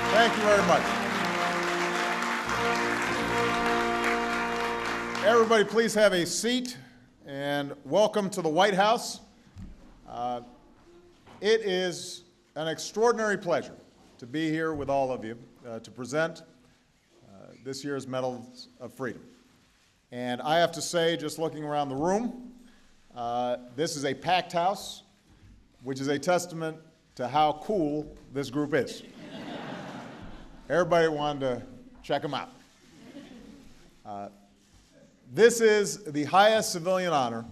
Thank you very much. Everybody, please have a seat, and welcome to the White House. It is an extraordinary pleasure to be here with all of you to present this year's Medals of Freedom. And I have to say, just looking around the room, this is a packed house, which is a testament to how cool this group is. Everybody wanted to check them out. This is the highest civilian honor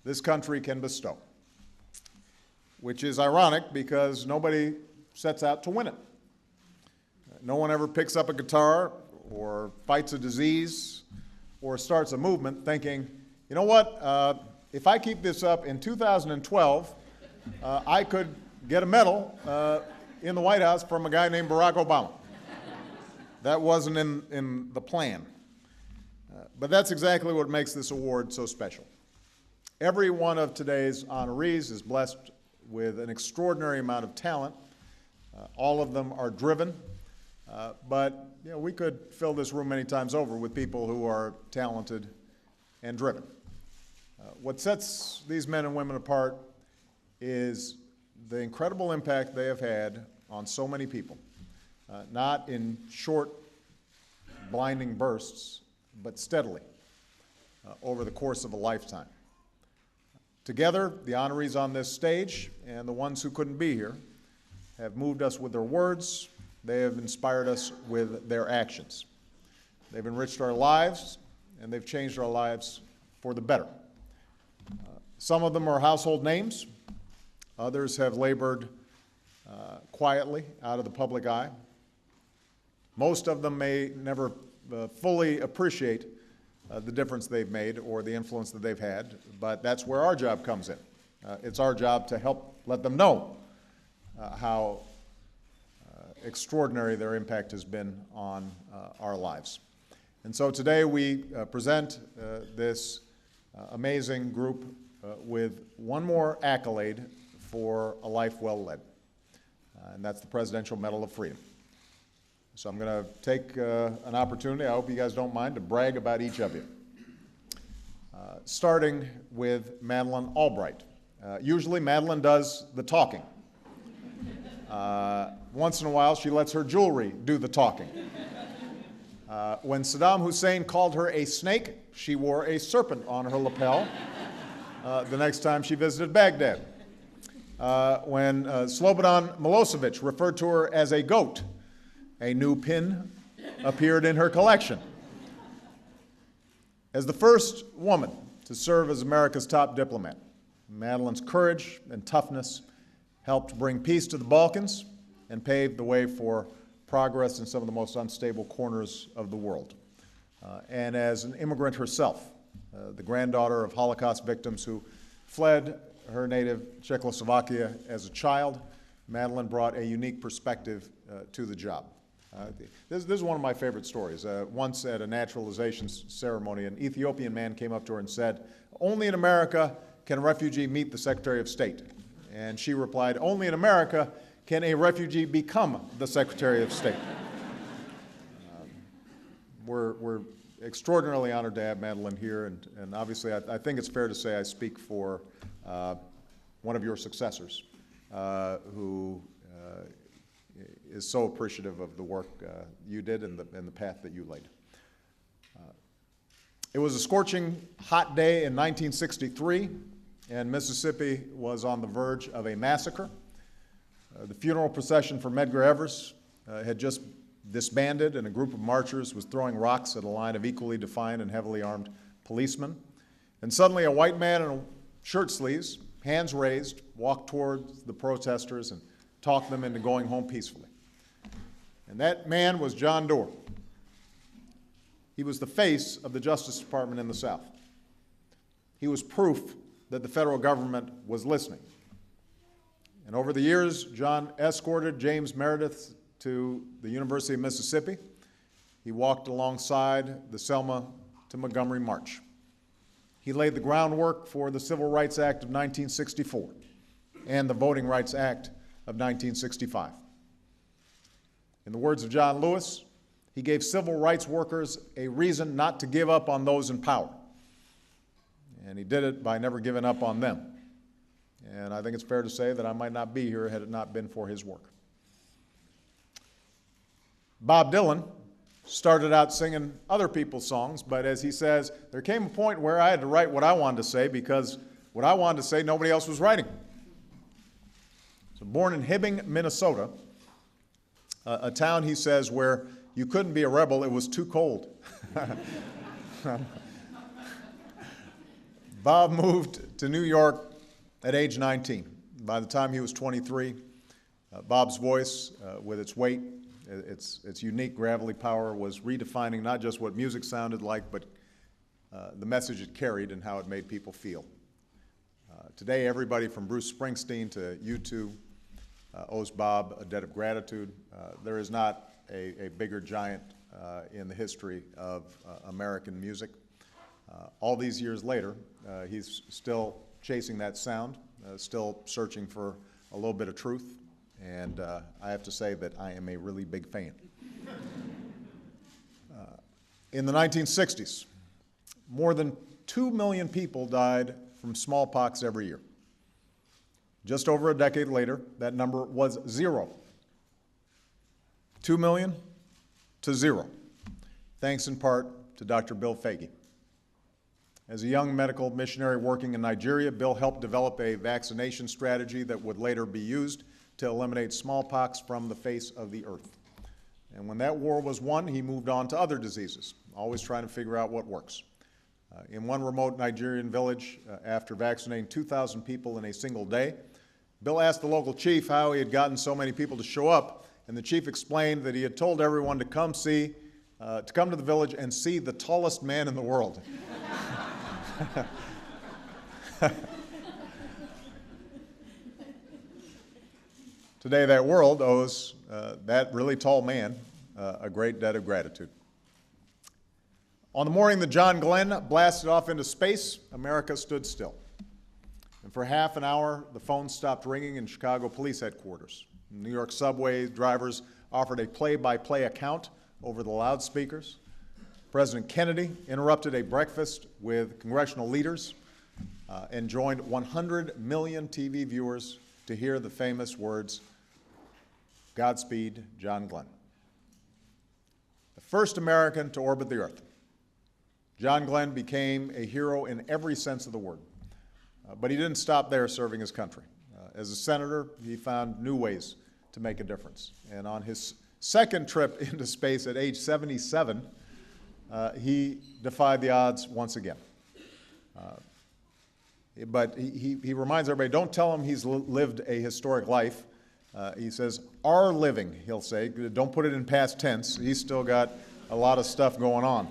this country can bestow, which is ironic because nobody sets out to win it. No one ever picks up a guitar or fights a disease or starts a movement thinking, you know what, if I keep this up in 2012, I could get a medal in the White House from a guy named Barack Obama. That wasn't in the plan. But that's exactly what makes this award so special. Every one of today's honorees is blessed with an extraordinary amount of talent. All of them are driven, but you know, we could fill this room many times over with people who are talented and driven. What sets these men and women apart is the incredible impact they have had on so many people, not in short, blinding bursts, but steadily over the course of a lifetime. Together, the honorees on this stage and the ones who couldn't be here have moved us with their words. They have inspired us with their actions. They've enriched our lives, and they've changed our lives for the better. Some of them are household names. Others have labored quietly out of the public eye. Most of them may never fully appreciate the difference they've made or the influence that they've had, but that's where our job comes in. It's our job to help let them know how extraordinary their impact has been on our lives. And so today we present this amazing group with one more accolade for a life well led, and that's the Presidential Medal of Freedom. So I'm going to take an opportunity, I hope you guys don't mind, to brag about each of you. Starting with Madeleine Albright. Usually Madeleine does the talking. Once in a while she lets her jewelry do the talking. When Saddam Hussein called her a snake, she wore a serpent on her lapel the next time she visited Baghdad. When Slobodan Milosevic referred to her as a goat, a new pin appeared in her collection. As the first woman to serve as America's top diplomat, Madeleine's courage and toughness helped bring peace to the Balkans and paved the way for progress in some of the most unstable corners of the world. And as an immigrant herself, the granddaughter of Holocaust victims who fled her native Czechoslovakia as a child, Madeleine brought a unique perspective to the job. This is one of my favorite stories. Once at a naturalization ceremony, an Ethiopian man came up to her and said, "Only in America can a refugee meet the Secretary of State." And she replied, "Only in America can a refugee become the Secretary of State." We're extraordinarily honored to have Madeleine here, and obviously I think it's fair to say I speak for one of your successors who is so appreciative of the work you did and the path that you laid. It was a scorching hot day in 1963, and Mississippi was on the verge of a massacre. The funeral procession for Medgar Evers had just disbanded, and a group of marchers was throwing rocks at a line of equally defiant and heavily armed policemen. And suddenly a white man in shirt sleeves, hands raised, walked towards the protesters and talked them into going home peacefully. And that man was John Doerr. He was the face of the Justice Department in the South. He was proof that the federal government was listening. And over the years, John escorted James Meredith to the University of Mississippi. He walked alongside the Selma to Montgomery March. He laid the groundwork for the Civil Rights Act of 1964 and the Voting Rights Act of 1965. In the words of John Lewis, he gave civil rights workers a reason not to give up on those in power. And he did it by never giving up on them. And I think it's fair to say that I might not be here had it not been for his work. Bob Dylan started out singing other people's songs, but as he says, there came a point where I had to write what I wanted to say because what I wanted to say, nobody else was writing. So born in Hibbing, Minnesota, a town, he says, where you couldn't be a rebel, it was too cold. Bob moved to New York at age 19. By the time he was 23, Bob's voice, with its weight, its unique gravelly power, was redefining not just what music sounded like, but the message it carried and how it made people feel. Today, everybody from Bruce Springsteen to U2 owes Bob a debt of gratitude. There is not a bigger giant in the history of American music. All these years later, he's still chasing that sound, still searching for a little bit of truth, and I have to say that I am a really big fan. In the 1960s, more than 2 million people died from smallpox every year. Just over a decade later, that number was 0. 2 million to 0, thanks in part to Dr. Bill Foege. As a young medical missionary working in Nigeria, Bill helped develop a vaccination strategy that would later be used to eliminate smallpox from the face of the earth. And when that war was won, he moved on to other diseases, always trying to figure out what works. In one remote Nigerian village, after vaccinating 2,000 people in a single day, Bill asked the local chief how he had gotten so many people to show up, and the chief explained that he had told everyone to come to the village and see the tallest man in the world. Today, that world owes that really tall man a great debt of gratitude. On the morning that John Glenn blasted off into space, America stood still. And for half an hour, the phone stopped ringing in Chicago police headquarters. New York subway drivers offered a play-by-play account over the loudspeakers. President Kennedy interrupted a breakfast with congressional leaders and joined 100 million TV viewers to hear the famous words, "Godspeed, John Glenn." The first American to orbit the Earth, John Glenn became a hero in every sense of the word. But he didn't stop there serving his country. As a senator, he found new ways to make a difference. And on his second trip into space at age 77, he defied the odds once again. But he reminds everybody, don't tell him he's lived a historic life. He says, "are living," he'll say. Don't put it in past tense. He's still got a lot of stuff going on.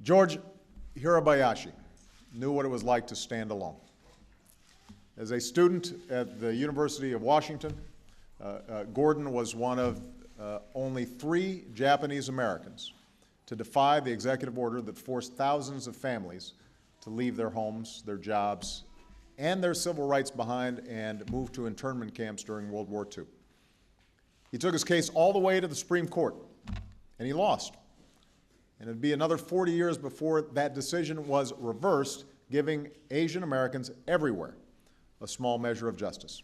George Hirabayashi knew what it was like to stand alone. As a student at the University of Washington, Gordon was one of only 3 Japanese Americans to defy the executive order that forced thousands of families to leave their homes, their jobs, and their civil rights behind and move to internment camps during World War II. He took his case all the way to the Supreme Court, and he lost. And it would be another 40 years before that decision was reversed, giving Asian Americans everywhere a small measure of justice.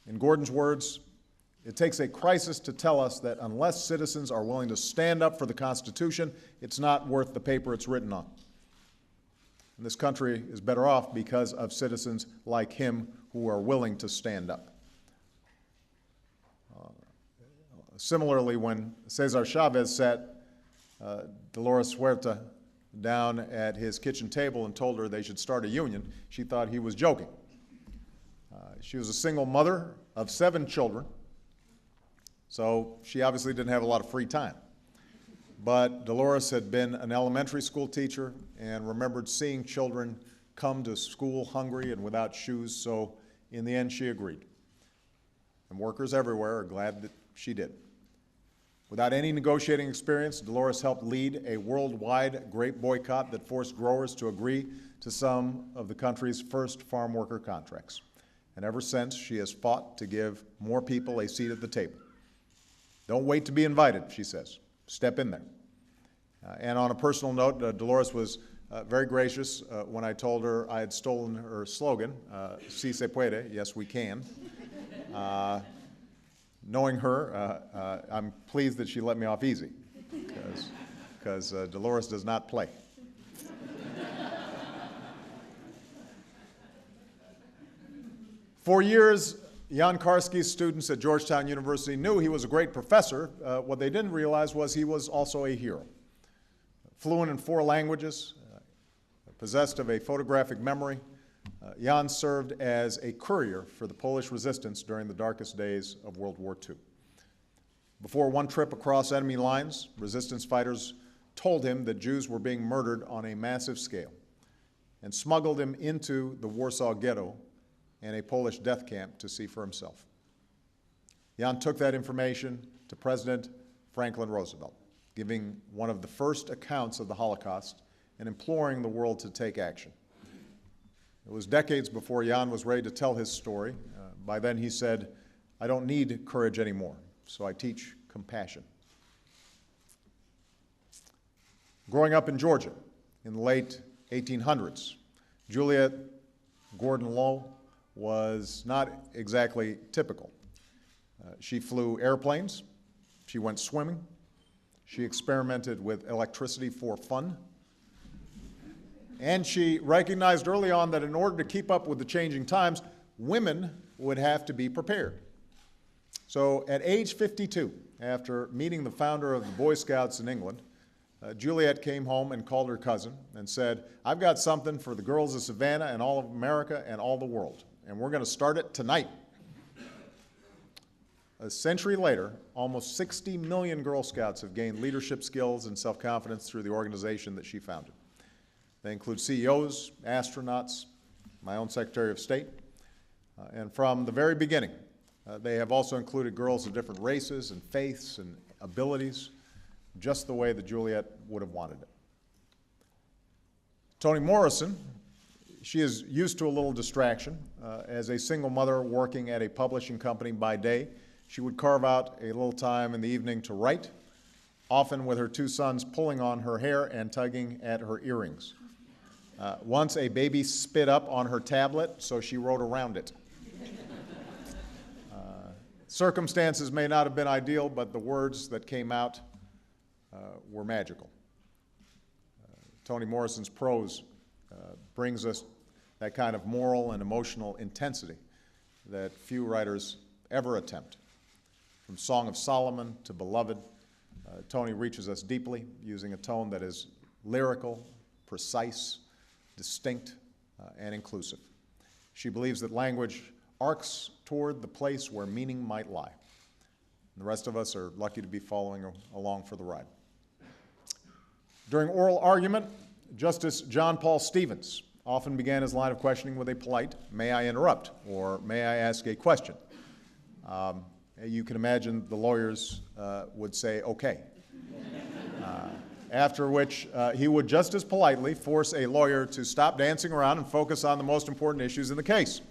In Gordon's words, "It takes a crisis to tell us that unless citizens are willing to stand up for the Constitution, it's not worth the paper it's written on. And this country is better off because of citizens like him who are willing to stand up." Similarly, when Cesar Chavez sat Dolores Huerta down at his kitchen table and told her they should start a union, she thought he was joking. She was a single mother of 7 children, so she obviously didn't have a lot of free time. But Dolores had been an elementary school teacher and remembered seeing children come to school hungry and without shoes, so in the end she agreed. And workers everywhere are glad that she did. Without any negotiating experience, Dolores helped lead a worldwide grape boycott that forced growers to agree to some of the country's first farm worker contracts. And ever since, she has fought to give more people a seat at the table. Don't wait to be invited, she says. Step in there. And on a personal note, Dolores was very gracious when I told her I had stolen her slogan, Si se puede, yes we can. Knowing her, I'm pleased that she let me off easy, because Dolores does not play. For years, Jan Karski's students at Georgetown University knew he was a great professor. What they didn't realize was he was also a hero. Fluent in 4 languages, possessed of a photographic memory, Jan served as a courier for the Polish resistance during the darkest days of World War II. Before one trip across enemy lines, resistance fighters told him that Jews were being murdered on a massive scale and smuggled him into the Warsaw Ghetto and a Polish death camp to see for himself. Jan took that information to President Franklin Roosevelt, giving one of the first accounts of the Holocaust and imploring the world to take action. It was decades before Jan was ready to tell his story. By then he said, "I don't need courage anymore, so I teach compassion." Growing up in Georgia in the late 1800s, Juliet Gordon Low was not exactly typical. She flew airplanes, she went swimming, she experimented with electricity for fun, and she recognized early on that in order to keep up with the changing times, women would have to be prepared. So at age 52, after meeting the founder of the Boy Scouts in England, Juliet came home and called her cousin and said, "I've got something for the girls of Savannah and all of America and all the world, and we're going to start it tonight." A century later, almost 60 million Girl Scouts have gained leadership skills and self-confidence through the organization that she founded. They include CEOs, astronauts, my own Secretary of State, and from the very beginning, they have also included girls of different races and faiths and abilities, just the way that Juliet would have wanted it. Toni Morrison, she is used to a little distraction. As a single mother working at a publishing company by day, she would carve out a little time in the evening to write, often with her 2 sons pulling on her hair and tugging at her earrings. Once a baby spit up on her tablet, so she wrote around it. Circumstances may not have been ideal, but the words that came out were magical. Toni Morrison's prose brings us that kind of moral and emotional intensity that few writers ever attempt. From Song of Solomon to Beloved, Toni reaches us deeply, using a tone that is lyrical, precise, distinct, and inclusive. She believes that language arcs toward the place where meaning might lie. And the rest of us are lucky to be following along for the ride. During oral argument, Justice John Paul Stevens often began his line of questioning with a polite, "May I interrupt?" or "May I ask a question?" You can imagine the lawyers would say, "Okay." After which he would just as politely force a lawyer to stop dancing around and focus on the most important issues in the case.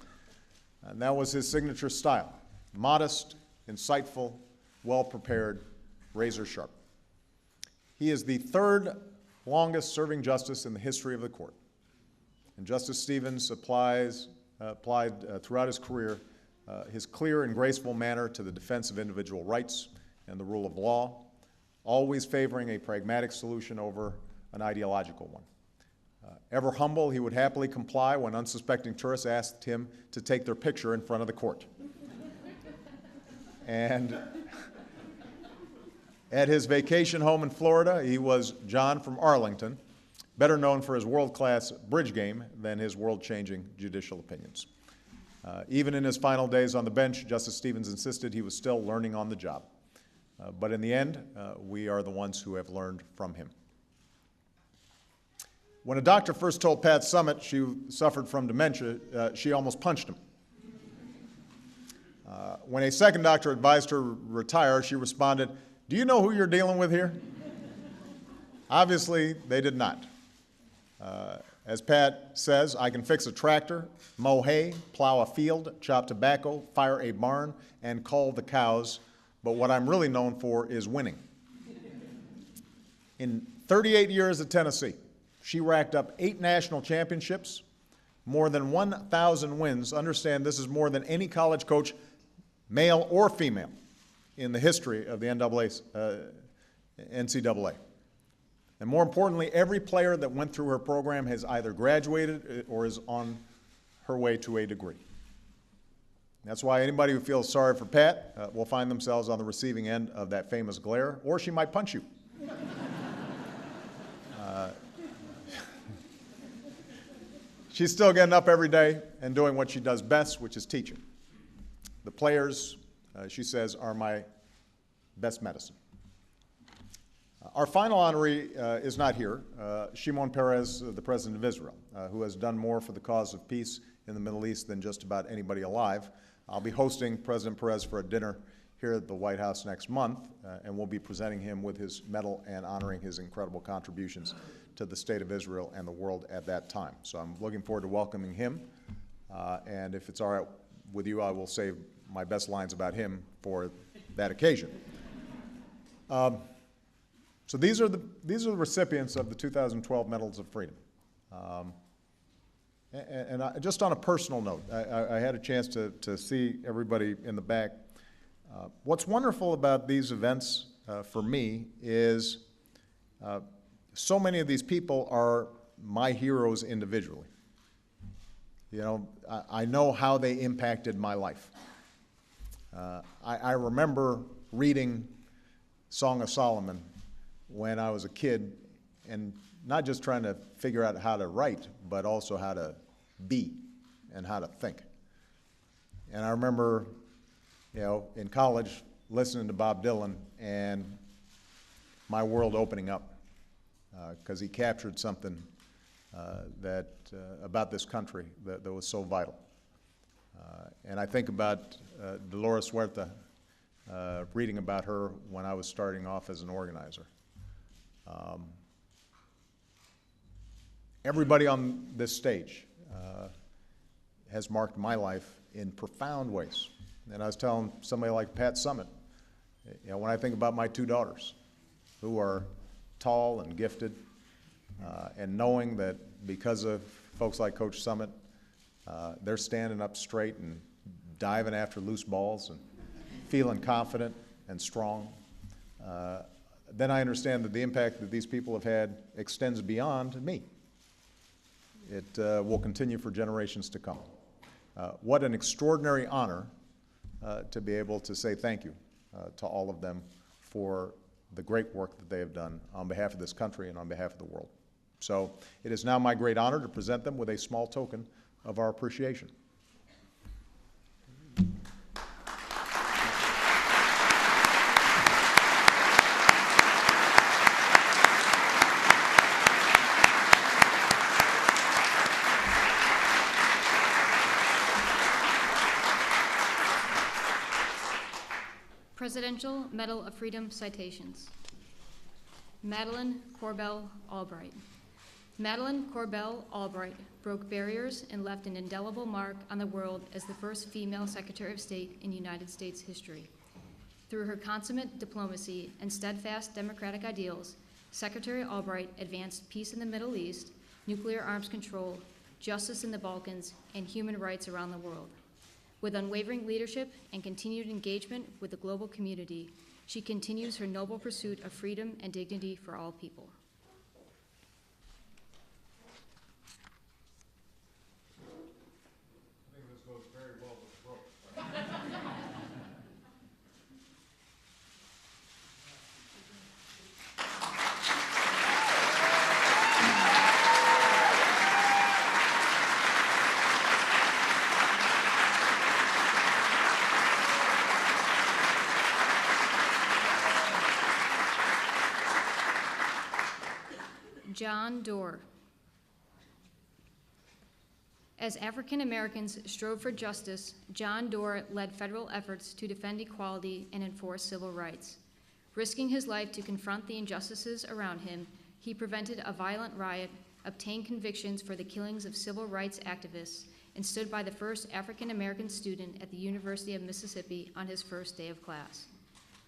And that was his signature style: modest, insightful, well-prepared, razor-sharp. He is the 3rd longest-serving justice in the history of the court. And Justice Stevens applied throughout his career his clear and graceful manner to the defense of individual rights and the rule of law, always favoring a pragmatic solution over an ideological one. Ever humble, he would happily comply when unsuspecting tourists asked him to take their picture in front of the court. And at his vacation home in Florida, he was John from Arlington, better known for his world-class bridge game than his world-changing judicial opinions. Even in his final days on the bench, Justice Stevens insisted he was still learning on the job. But in the end, we are the ones who have learned from him. When a doctor first told Pat Summitt she suffered from dementia, she almost punched him. When a second doctor advised her to retire, she responded, "Do you know who you're dealing with here?" Obviously, they did not. As Pat says, I can fix a tractor, mow hay, plow a field, chop tobacco, fire a barn, and cull the cows, but what I'm really known for is winning. In 38 years at Tennessee, she racked up 8 national championships, more than 1,000 wins. Understand, this is more than any college coach, male or female, in the history of the NCAA. And more importantly, every player that went through her program has either graduated or is on her way to a degree. That's why anybody who feels sorry for Pat will find themselves on the receiving end of that famous glare, or she might punch you. She's still getting up every day and doing what she does best, which is teaching. The players, she says, are my best medicine. Our final honoree is not here, Shimon Peres, the President of Israel, who has done more for the cause of peace in the Middle East than just about anybody alive. I'll be hosting President Peres for a dinner here at the White House next month, and we'll be presenting him with his medal and honoring his incredible contributions to the state of Israel and the world at that time. So I'm looking forward to welcoming him, and if it's all right with you, I will save my best lines about him for that occasion. So these are the recipients of the 2012 Medals of Freedom. Just on a personal note, I had a chance to see everybody in the back. What's wonderful about these events for me is so many of these people are my heroes individually. You know, I know how they impacted my life. I remember reading Song of Solomon when I was a kid, and not just trying to figure out how to write, but also how to be and how to think. And I remember, you know, in college listening to Bob Dylan and my world opening up, because he captured something about this country that was so vital. And I think about Dolores Huerta, reading about her when I was starting off as an organizer. Everybody on this stage has marked my life in profound ways. And I was telling somebody like Pat Summitt, you know, when I think about my 2 daughters, who are tall and gifted, and knowing that because of folks like Coach Summitt, they're standing up straight and diving after loose balls and feeling confident and strong, then I understand that the impact that these people have had extends beyond me. It will continue for generations to come. What an extraordinary honor to be able to say thank you to all of them for the great work that they have done on behalf of this country and on behalf of the world. So it is now my great honor to present them with a small token of our appreciation. Presidential Medal of Freedom citations. Madeleine Corbell Albright. Madeleine Corbell Albright broke barriers and left an indelible mark on the world as the first female Secretary of State in United States history. Through her consummate diplomacy and steadfast democratic ideals, Secretary Albright advanced peace in the Middle East, nuclear arms control, justice in the Balkans, and human rights around the world. With unwavering leadership and continued engagement with the global community, she continues her noble pursuit of freedom and dignity for all people. I think this goes very well with Brooke. John Doerr. As African Americans strove for justice, John Doerr led federal efforts to defend equality and enforce civil rights. Risking his life to confront the injustices around him, he prevented a violent riot obtained convictions for the killings of civil rights activists, and stood by the first African-American student at the University of Mississippi on his first day of class.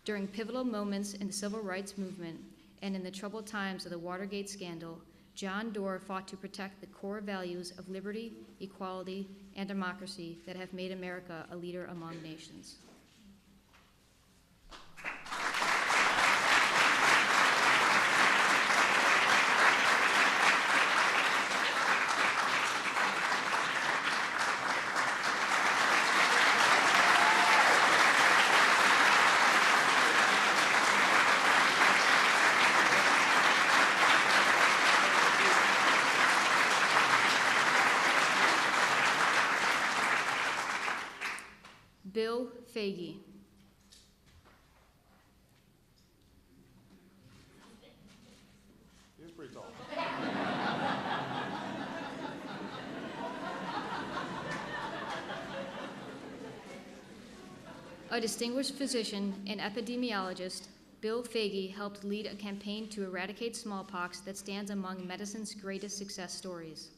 During pivotal moments in the civil rights movement and in the troubled times of the Watergate scandal, John Doerr fought to protect the core values of liberty, equality, and democracy that have made America a leader among nations. Bill Foege. He's pretty tall. A distinguished physician and epidemiologist, Bill Foege helped lead a campaign to eradicate smallpox that stands among medicine's greatest success stories.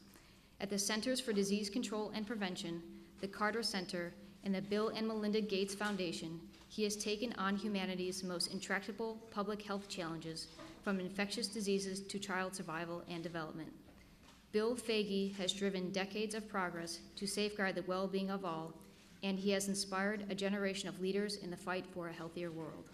At the Centers for Disease Control and Prevention, the Carter Center, and the Bill and Melinda Gates Foundation, he has taken on humanity's most intractable public health challenges, from infectious diseases to child survival and development. Bill Foege has driven decades of progress to safeguard the well-being of all, and he has inspired a generation of leaders in the fight for a healthier world.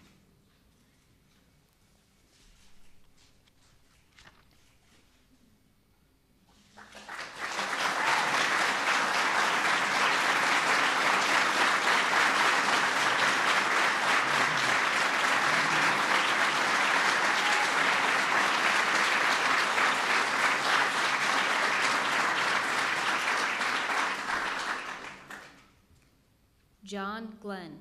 John Glenn.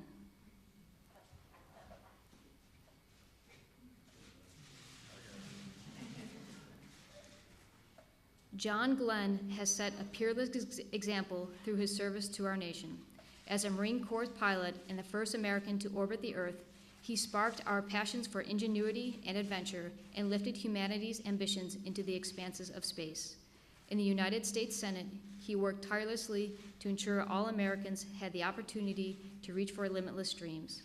John Glenn has set a peerless example through his service to our nation. As a Marine Corps pilot and the first American to orbit the Earth, he sparked our passions for ingenuity and adventure and lifted humanity's ambitions into the expanses of space. In the United States Senate, he worked tirelessly to ensure all Americans had the opportunity to reach for limitless dreams.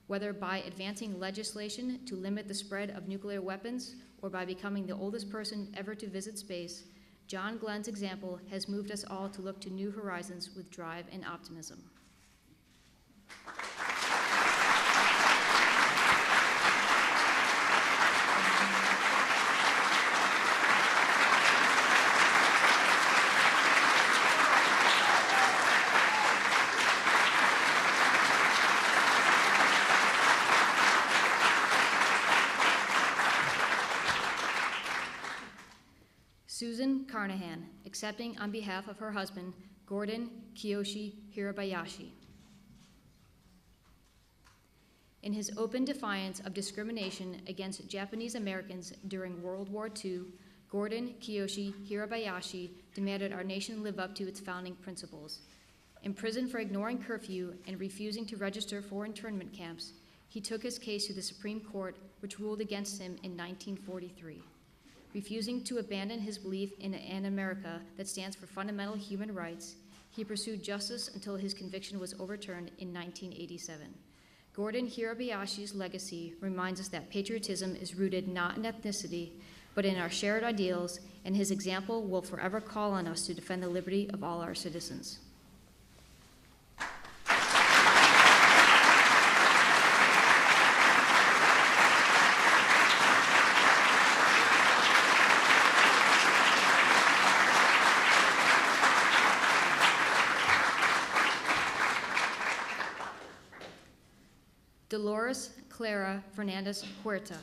Whether by advancing legislation to limit the spread of nuclear weapons or by becoming the oldest person ever to visit space, John Glenn's example has moved us all to look to new horizons with drive and optimism. Susan Carnahan, accepting on behalf of her husband, Gordon Kiyoshi Hirabayashi. In his open defiance of discrimination against Japanese Americans during World War II, Gordon Kiyoshi Hirabayashi demanded our nation live up to its founding principles. Imprisoned for ignoring curfew and refusing to register for internment camps, he took his case to the Supreme Court, which ruled against him in 1943. Refusing to abandon his belief in an America that stands for fundamental human rights, he pursued justice until his conviction was overturned in 1987. Gordon Hirabayashi's legacy reminds us that patriotism is rooted not in ethnicity, but in our shared ideals, and his example will forever call on us to defend the liberty of all our citizens. Dolores Clara Fernandez Huerta.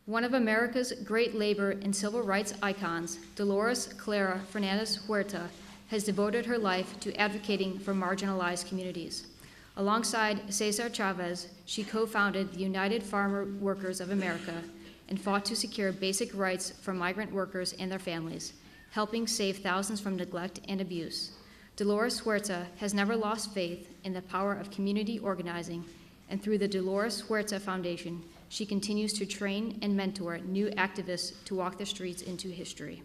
One of America's great labor and civil rights icons, Dolores Clara Fernandez Huerta, has devoted her life to advocating for marginalized communities. Alongside Cesar Chavez, she co-founded the United Farmer Workers of America and fought to secure basic rights for migrant workers and their families, helping save thousands from neglect and abuse. Dolores Huerta has never lost faith in the power of community organizing, and through the Dolores Huerta Foundation, she continues to train and mentor new activists to walk the streets into history.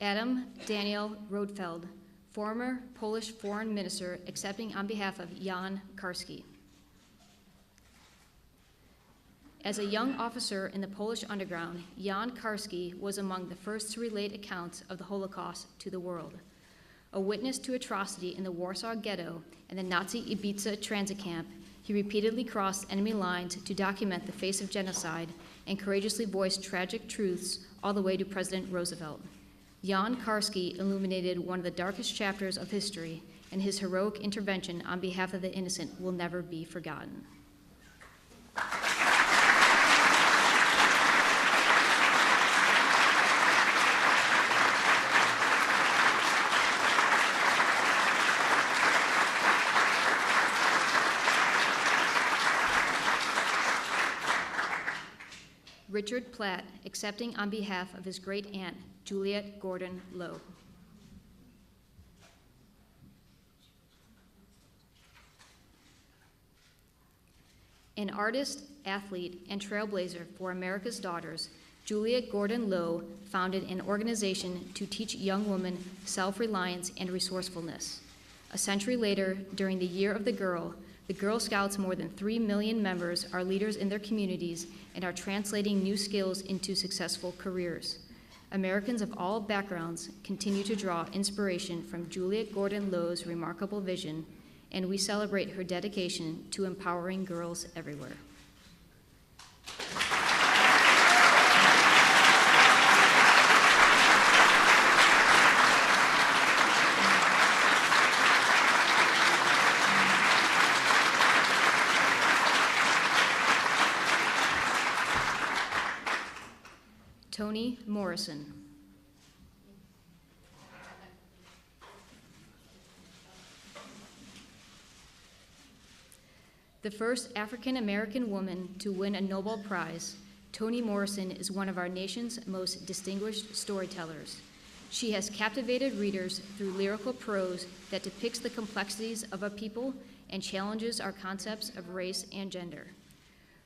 Adam Daniel Rodfeld, former Polish foreign minister, accepting on behalf of Jan Karski. As a young officer in the Polish underground, Jan Karski was among the first to relate accounts of the Holocaust to the world. A witness to atrocity in the Warsaw Ghetto and the Nazi Ibiza transit camp, he repeatedly crossed enemy lines to document the face of genocide and courageously voiced tragic truths all the way to President Roosevelt. Jan Karski illuminated one of the darkest chapters of history, and his heroic intervention on behalf of the innocent will never be forgotten. Richard Platt, accepting on behalf of his great-aunt, Juliet Gordon Lowe. An artist, athlete, and trailblazer for America's Daughters, Juliet Gordon Lowe founded an organization to teach young women self-reliance and resourcefulness. A century later, during the Year of the Girl Scouts' more than 3 million members are leaders in their communities and are translating new skills into successful careers. Americans of all backgrounds continue to draw inspiration from Juliet Gordon Lowe's remarkable vision, and we celebrate her dedication to empowering girls everywhere. Toni Morrison. The first African-American woman to win a Nobel Prize, Toni Morrison is one of our nation's most distinguished storytellers. She has captivated readers through lyrical prose that depicts the complexities of a people and challenges our concepts of race and gender.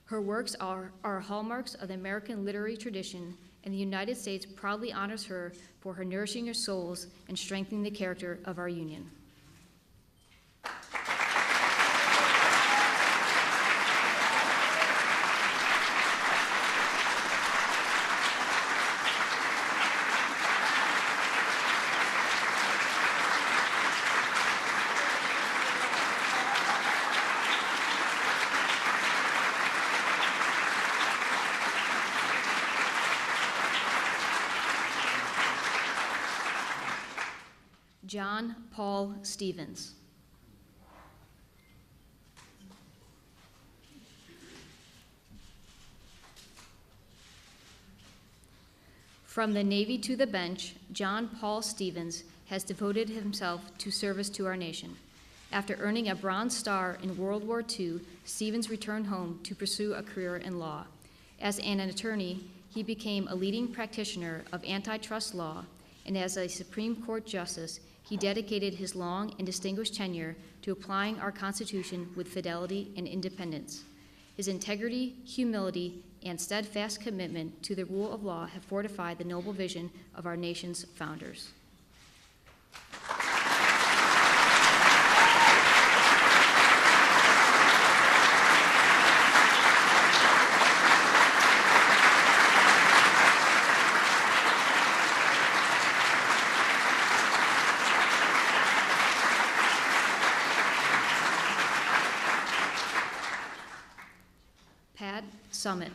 Her works are hallmarks of the American literary tradition, and the United States proudly honors her for her nourishing our souls and strengthening the character of our union. John Paul Stevens. From the Navy to the bench, John Paul Stevens has devoted himself to service to our nation. After earning a Bronze Star in World War II, Stevens returned home to pursue a career in law. As an attorney, he became a leading practitioner of antitrust law, and as a Supreme Court justice, he dedicated his long and distinguished tenure to applying our Constitution with fidelity and independence. His integrity, humility, and steadfast commitment to the rule of law have fortified the noble vision of our nation's founders. Pat Summit.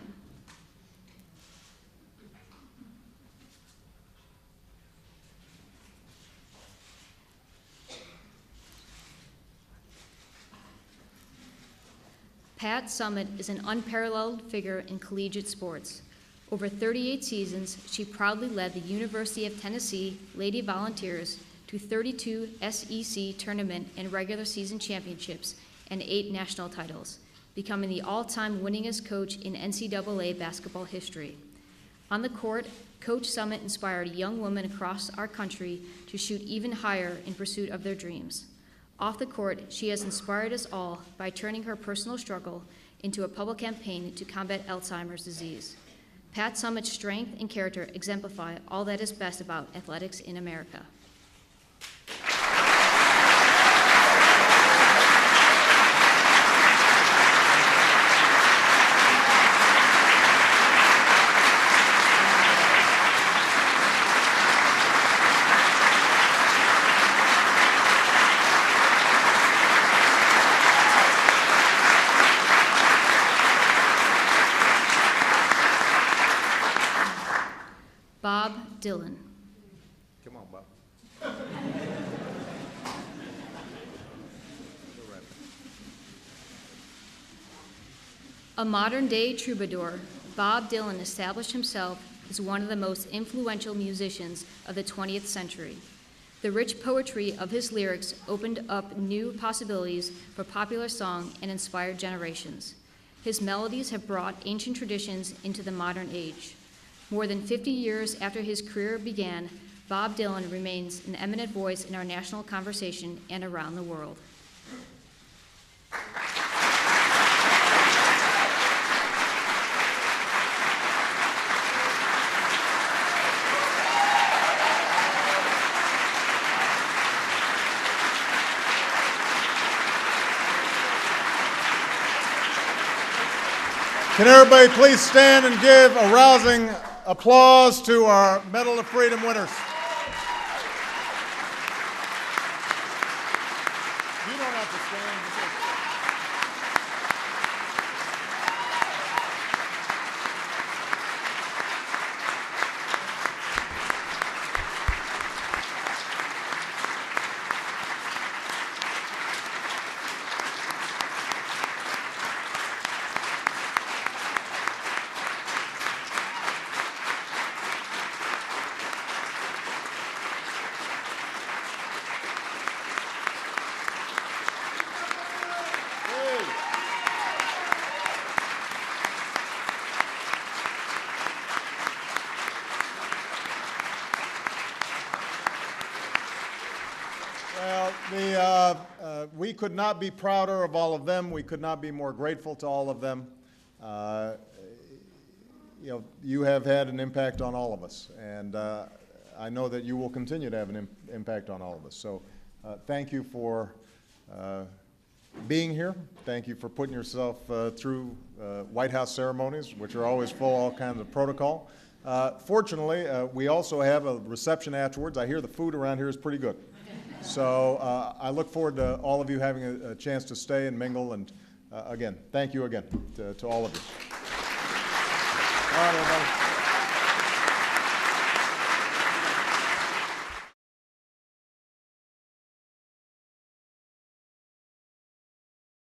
Pat Summitt is an unparalleled figure in collegiate sports. Over 38 seasons, she proudly led the University of Tennessee Lady Volunteers to 32 SEC tournament and regular season championships and 8 national titles, becoming the all-time winningest coach in NCAA basketball history. On the court, Coach Summitt inspired young women across our country to shoot even higher in pursuit of their dreams. Off the court, she has inspired us all by turning her personal struggle into a public campaign to combat Alzheimer's disease. Pat Summitt's strength and character exemplify all that is best about athletics in America. Bob Dylan. Come on, Bob. A modern-day troubadour, Bob Dylan established himself as one of the most influential musicians of the 20th century. The rich poetry of his lyrics opened up new possibilities for popular song and inspired generations. His melodies have brought ancient traditions into the modern age. More than 50 years after his career began, Bob Dylan remains an eminent voice in our national conversation and around the world. Can everybody please stand and give a rousing applause to our Medal of Freedom winners? You don't have to stand. Well, we could not be prouder of all of them. We could not be more grateful to all of them. You have had an impact on all of us, and I know that you will continue to have an impact on all of us. So thank you for being here. Thank you for putting yourself through White House ceremonies, which are always full of all kinds of protocol. Fortunately, we also have a reception afterwards. I hear the food around here is pretty good. So I look forward to all of you having a chance to stay and mingle. And again, thank you again to all of you. All right, everybody.